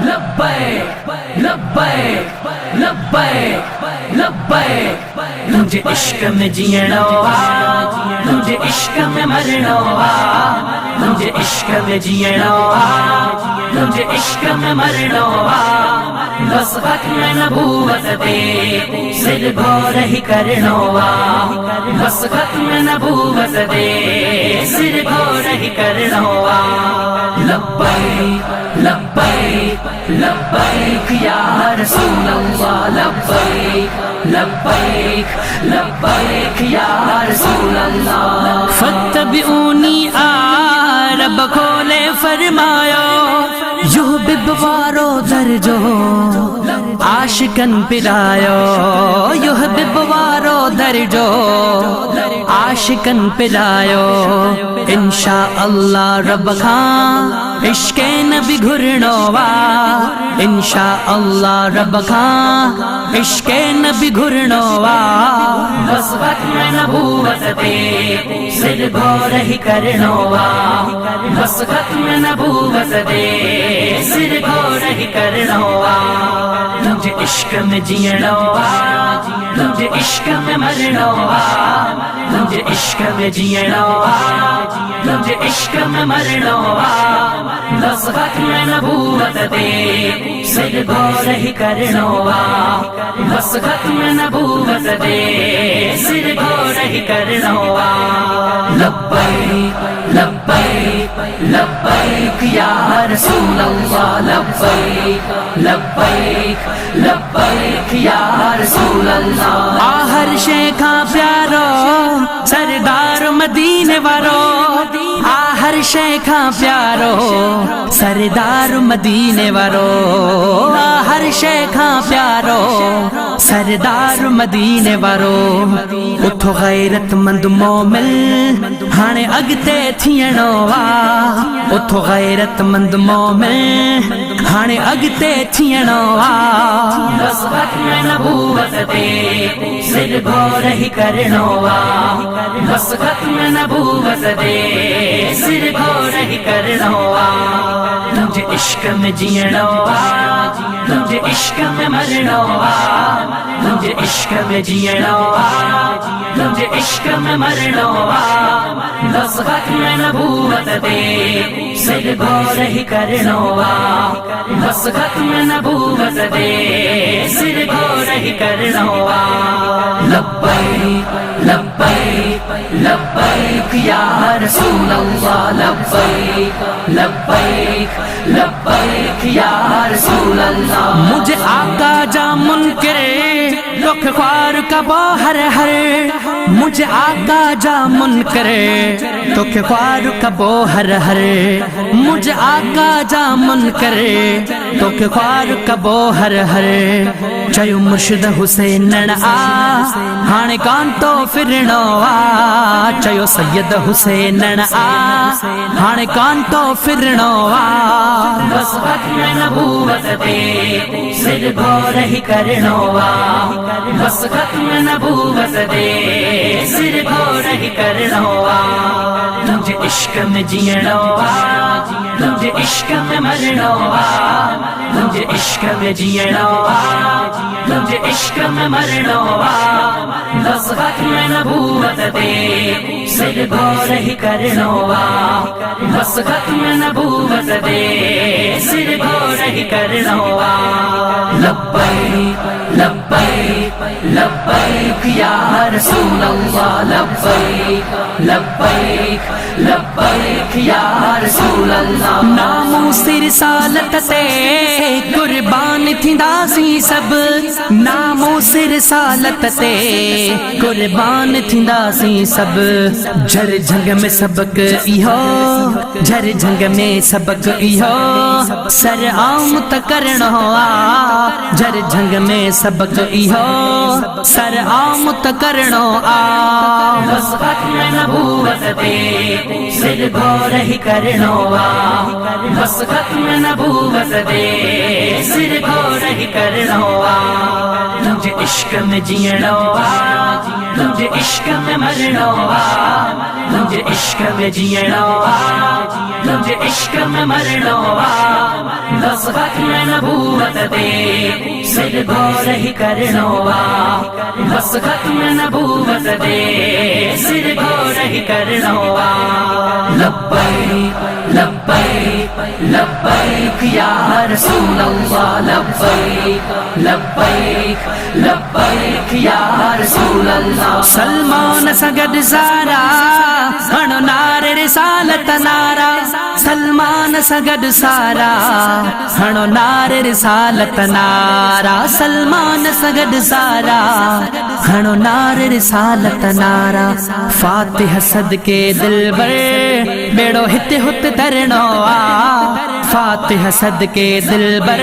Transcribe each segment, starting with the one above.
लब्बैक लब्बैक लब्बैक लब्बैक। तुझे इश्क में जीना तुझे इश्क में मरना, तुझे इश्क में जीना तुझे इश्क में मरना। बस खत्म नबूवत दे सिर घोर ही करना, बस खत्म नबूवत दे सिर घोर ही करना। लब्बैक लब्बैक लब्बैक या रसूल अल्लाह, लब्बैक लब्बैक लब्बैक या रसूल अल्लाह। फत्तबिऊनी रब खोले फरमायो, युहबिब वारो दर्जो आशिकन पिलायो, युहबिब वारो दर्जो आशिकन पिलायो। इंशा अल्लाह रब खां इश्के नबी घुरनोवा, इंशा अल्लाह रब खां इश्के नबी घुरनोवा। बस खत्म नबूवत दे सिर घोर ही करनोवा, बस खत्म नबूवत दे सिर घोर ही करनोवा। तुझे इश्क में जीना तुझे इश्क में मरना, तुझे इश्क में जीना तुझे इश्क में मरना। बस खत्म नबूवत दे सिर घोर ही करनोवा, बस खत्म नबूवत दे सिर घोर ही करनोवा। लब्बैक लब्बैक लब्बैक या रसूल अल्लाह, लब्बैक लब्बैक लब्बैक या रसूल अल्लाह। आहर शेखा प्यारो सरदार मदीने वारो, आहर शेखा प्यारो सरदार मदीने वारो, आहर शेखा प्यारो सरदार मदीने वारो। उठो गैरतमंद मोमिन हाणे अगते थियणो वा, उठो गैरतमंद मोमिन हाणे अगते थियणो वा। बस खत्म नबूवत दे सिर घोर ही करनोवा, बस खत्म नबूवत दे सिर घोर ही करनोवा। तुझे इश्क में जीना तुझे इश्क में मरना, तुझे इश्क में जीना तुझे इश्क में मरना। बस खत्म नबूवत दे सिर घोर ही करनोवा, बस खत्म नबूवत दे सिर घोर ही करनोवा। लब्बैक लब्बैक लब्बैक या रसूल अल्लाह, लब्बैक लब्बैक लब्बैक या रसूल अल्लाह। मुझे आका जा मुनकर दुख ख्वार का बाहर हर, मुझे आका जा मुनकर दुख ख्वार का बोहर हर, मुझे आका जा मुनकर दुख ख्वार का बोहर हर। चयो मुर्शिद हुसैन आ हाणे कान तो फिरणो आ, चयो सैयद हुसैन आ हाणे कान तो फिरणो आ। बस खत्म नबूवत दे सिर घोर ही करनोवा, बस खत्म नबूवत दे सिर घोर ही करनोवा। तुझे इश्क में जीना तुझे इश्क में मरना, तुझे इश्क में जीना तुझे इश्क में मरना। बस खत्म नबूवत दे सिर घोर ही करनोवा, बस खत्म नबूवत दे सिर घोर ही करनोवा। लब्बैक लब्बैक लब्बैक या रसूल अल्लाह, लब्बैक लब्बैक लब्बैक या रसूल अल्लाह। नामो सिर सालत ते कुर्बान थींदासीं सब, नामो सिर सालत ते कुर्बान थींदासीं सब। झर झंग में सबक इहो, झर झंग में सबक इहो सर आम त करणो आ, झर झंग में सबक इहो सर आम त करनो आ बस खत्म नबूवत दे सिर घोर ही करनो आ बस खत्म नबूवत दे सिर घोर ही करनो आ तुझे इश्क में जीणो आ तुझे इश्क में मरनो आ तुझे इश्क में जीणो आ तुझे इश्क में मरनो आ बस खत्म नबूवत दे सिर घोर ही करनो आ बस खत्म नबूवत दे सिर घोर ही करनो आ लब्बैक लब्बैक लब्बैक या रसूल अल्लाह लब्बैक लब्बैक लब्बैक या रसूल अल्लाह सलमान सगद सारा हणो नारे रिसालत नारा सलमान सगद सारा हणो नारे रिसालत नारा सलमान सगद सारा हणो नारे रिसालत नारा फातिह सदके दिलबर बेड़ो हित हुत तरनो आ फातिह सदके दिलबर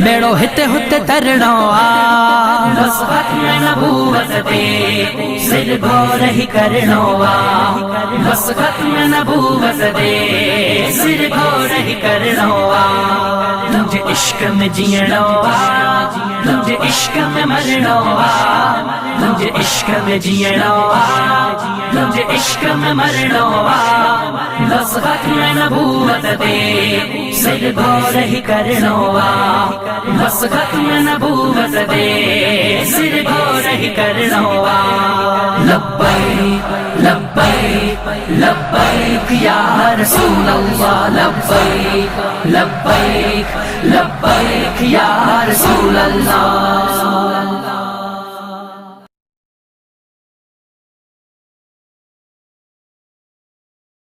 बेड़ो हित हुत तरनो आ बस खत्म नबूवत दे सिर घोर ही करनो आ बस खत्म नबूवत दे सिर घोर ही करनो आ तुझे इश्क में जीणो आ तुझे इश्क में मरनो आ तुझे इश्क में जीणो आ तुझे इश्क में मरनो आ बस खत्म नबूवत दे सिर घोर ही करनो आ बस खत्म नबूवत दे सिर घोर ही करनो आ लब्बैक लब्बैक लब्बैक या रसूल अल्लाह लब्बैक लब्बैक लब्बैक या रसूल अल्लाह